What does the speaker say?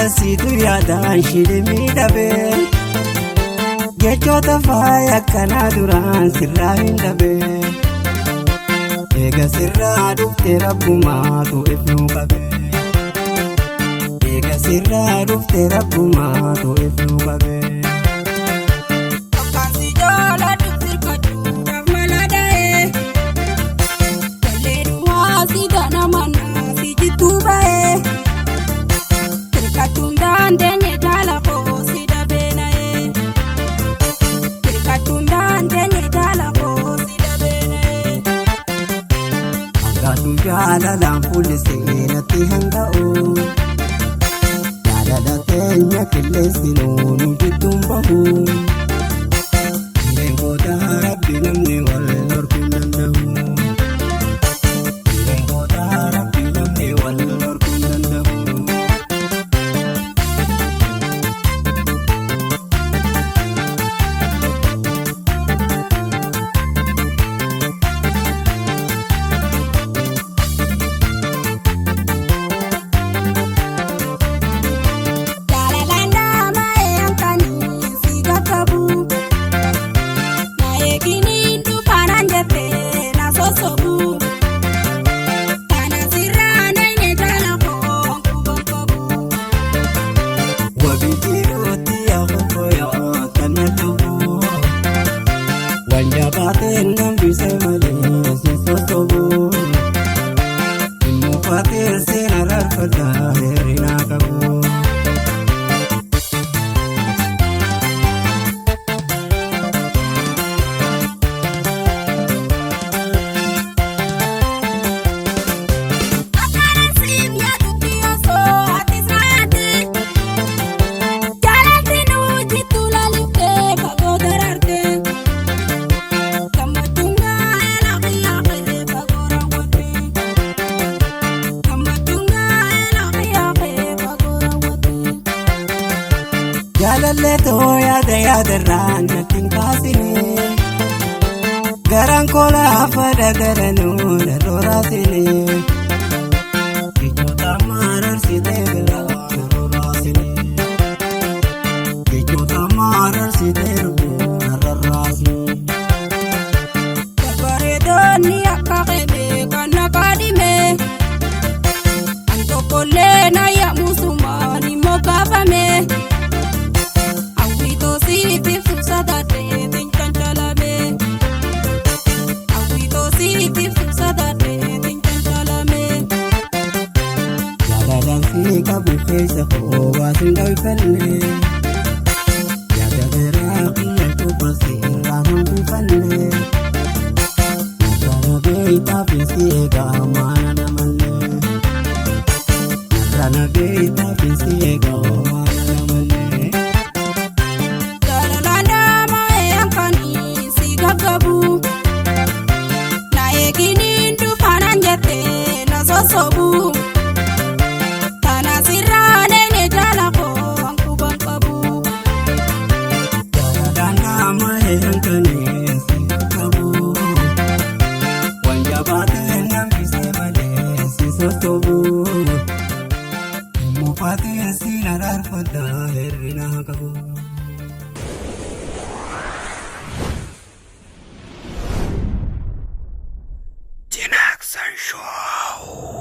situ yaadaan shilimi dhabe jechoota faaya akkanaa duraan sirraa hin dhabe eega sirraa dhufte rabbumaatu ifnuu qabe eega sirraa dhufte rabbumaatu ifnuu qabe. Jaalalaan fuuldesee natti hanga'u jaalala keenya qilleensinuu nu jidduun bahu leengoota rabbi namni wal dhorkuu danda'u leengoota rabbi namni wal dhorkuu danda'u. Jaalalletoo yaada yaadarraan nattiin kaasine garaan kolaa fada garanuu narroo raasine jechoota mararsitee garaa narroo raasine jechoota mararsitee lubbuu narra raasine. Bareedoonni akka qeebee kan naqaadhime an tokkollee na yaamusumaan immoo gaafame. Kabu keessa hoowaasni dhawfanne yaada biraa qiyya tubbasi irraa hundufanne narrana beeytaa fiinsi eegaa maana namanne narrana beeytaa fiinsi eegaa maana namanne. Jaalalaan daama'ee hanqanii si gaggabu na eeginiin dhufaanan jettee na sosobu. Jinaaksan Show.